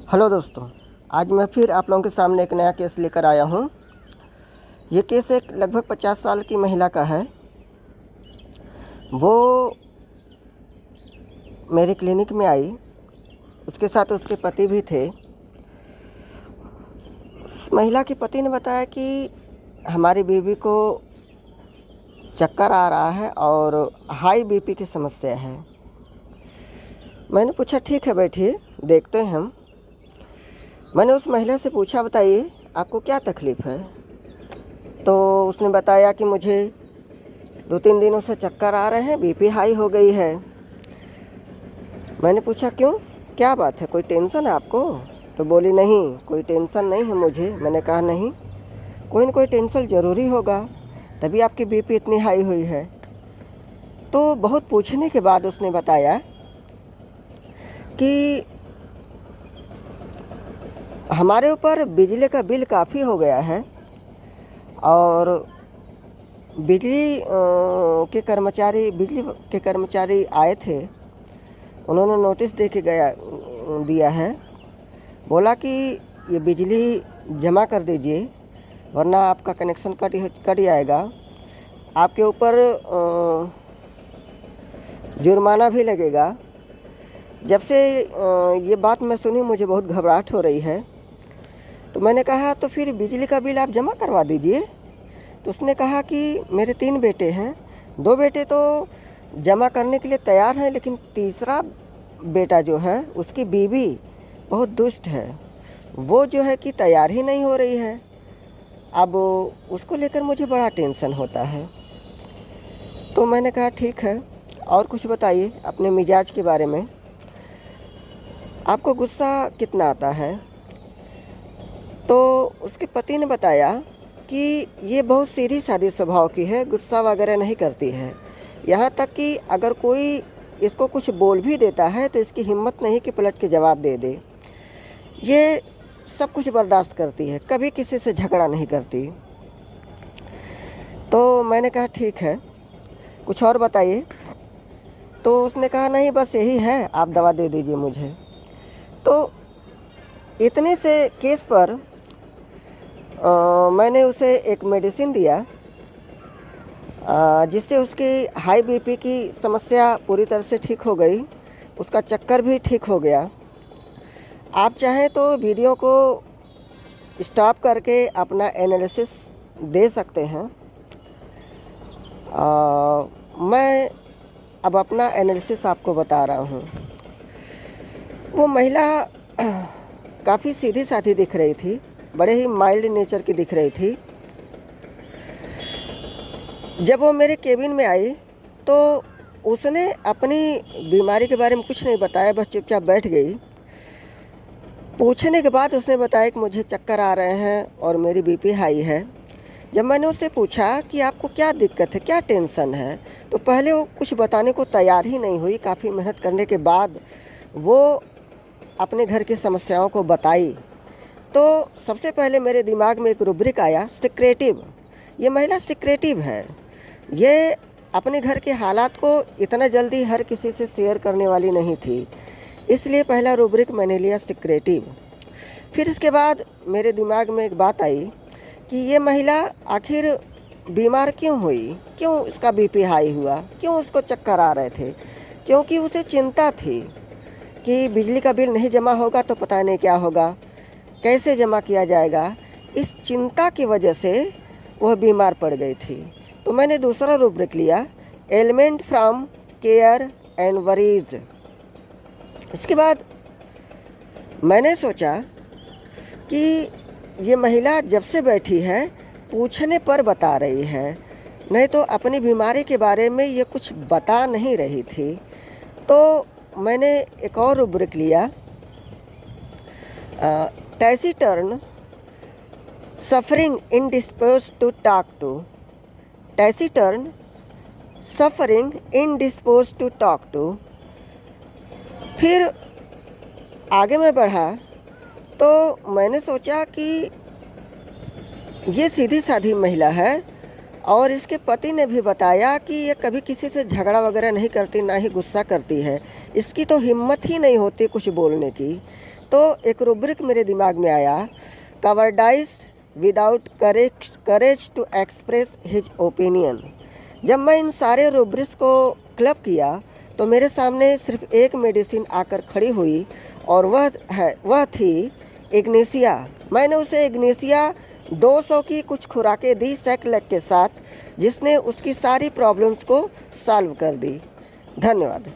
Hello दोस्तों, आज मैं फिर आप लोगों के सामने एक नया केस लेकर आया हूँ। ये केस एक लगभग 50 साल की महिला का है। वो मेरे क्लिनिक में आई, उसके साथ उसके पति भी थे। उस महिला के पति ने बताया कि हमारी बीवी को चक्कर आ रहा है और हाई बीपी की समस्या है। मैंने पूछा ठीक है बैठिए, देखते हैं हम। मैंने उस महिला से पूछा बताइए आपको क्या तकलीफ़ है। तो उसने बताया कि मुझे 2-3 दिनों से चक्कर आ रहे हैं, बीपी हाई हो गई है। मैंने पूछा क्यों, क्या बात है, कोई टेंशन है आपको? तो बोली नहीं, कोई टेंशन नहीं है मुझे। मैंने कहा नहीं, कोई ना कोई टेंशन ज़रूरी होगा, तभी आपकी बीपी इतनी हाई हुई है। तो बहुत पूछने के बाद उसने बताया कि हमारे ऊपर बिजली का बिल काफ़ी हो गया है और बिजली के कर्मचारी आए थे। उन्होंने नोटिस दे के दिया है, बोला कि ये बिजली जमा कर दीजिए वरना आपका कनेक्शन कट जाएगा, आपके ऊपर जुर्माना भी लगेगा। जब से ये बात मैं सुनी मुझे बहुत घबराहट हो रही है। तो मैंने कहा तो फिर बिजली का बिल आप जमा करवा दीजिए। तो उसने कहा कि मेरे 3 बेटे हैं, 2 बेटे तो जमा करने के लिए तैयार हैं, लेकिन तीसरा बेटा जो है उसकी बीवी बहुत दुष्ट है, वो जो है कि तैयार ही नहीं हो रही है। अब उसको लेकर मुझे बड़ा टेंशन होता है। तो मैंने कहा ठीक है, और कुछ बताइए अपने मिजाज के बारे में, आपको गुस्सा कितना आता है? तो उसके पति ने बताया कि ये बहुत सीधी सादी स्वभाव की है, गुस्सा वगैरह नहीं करती है। यहाँ तक कि अगर कोई इसको कुछ बोल भी देता है तो इसकी हिम्मत नहीं कि पलट के जवाब दे दे। ये सब कुछ बर्दाश्त करती है, कभी किसी से झगड़ा नहीं करती। तो मैंने कहा ठीक है, कुछ और बताइए। तो उसने कहा नहीं बस यही है, आप दवा दे दीजिए मुझे। तो इतने से केस पर मैंने उसे एक मेडिसिन दिया जिससे उसकी हाई बीपी की समस्या पूरी तरह से ठीक हो गई, उसका चक्कर भी ठीक हो गया। आप चाहें तो वीडियो को स्टॉप करके अपना एनालिसिस दे सकते हैं। मैं अब अपना एनालिसिस आपको बता रहा हूँ। वो महिला काफ़ी सीधी सादी दिख रही थी, बड़े ही माइल्ड नेचर की दिख रही थी। जब वो मेरे केबिन में आई तो उसने अपनी बीमारी के बारे में कुछ नहीं बताया, बस चुपचाप बैठ गई। पूछने के बाद उसने बताया कि मुझे चक्कर आ रहे हैं और मेरी बीपी हाई है। जब मैंने उससे पूछा कि आपको क्या दिक्कत है, क्या टेंशन है, तो पहले वो कुछ बताने को तैयार ही नहीं हुई। काफ़ी मेहनत करने के बाद वो अपने घर की समस्याओं को बताई। तो सबसे पहले मेरे दिमाग में एक रुब्रिक आया, सिक्रेटिव। ये महिला सिक्रेटिव है, ये अपने घर के हालात को इतना जल्दी हर किसी से शेयर करने वाली नहीं थी, इसलिए पहला रुब्रिक मैंने लिया सिक्रेटिव। फिर इसके बाद मेरे दिमाग में एक बात आई कि ये महिला आखिर बीमार क्यों हुई, क्यों इसका बीपी हाई हुआ, क्यों उसको चक्कर आ रहे थे। क्योंकि उसे चिंता थी कि बिजली का बिल नहीं जमा होगा तो पता नहीं क्या होगा, कैसे जमा किया जाएगा। इस चिंता की वजह से वह बीमार पड़ गई थी। तो मैंने दूसरा रूब्रिक लिया, element from care and worries. इसके बाद मैंने सोचा कि ये महिला जब से बैठी है पूछने पर बता रही है, नहीं तो अपनी बीमारी के बारे में ये कुछ बता नहीं रही थी। तो मैंने एक और रूब्रिक लिया, taciturn suffering indisposed to talk to. Taciturn suffering indisposed to talk to. फिर आगे मैं बढ़ा तो मैंने सोचा कि ये सीधी सादी महिला है और इसके पति ने भी बताया कि ये कभी किसी से झगड़ा वगैरह नहीं करती, ना ही गुस्सा करती है। इसकी तो हिम्मत ही नहीं होती कुछ बोलने की। तो एक रूब्रिक मेरे दिमाग में आया, cowardice without courage to express his opinion. जब मैं इन सारे रूब्रिक्स को क्लब किया तो मेरे सामने सिर्फ एक मेडिसिन आकर खड़ी हुई, और वह थी इग्नेशिया। मैंने उसे इग्नेशिया 200 की कुछ खुराकें दी सेकलेक के साथ, जिसने उसकी सारी प्रॉब्लम्स को सॉल्व कर दी। धन्यवाद।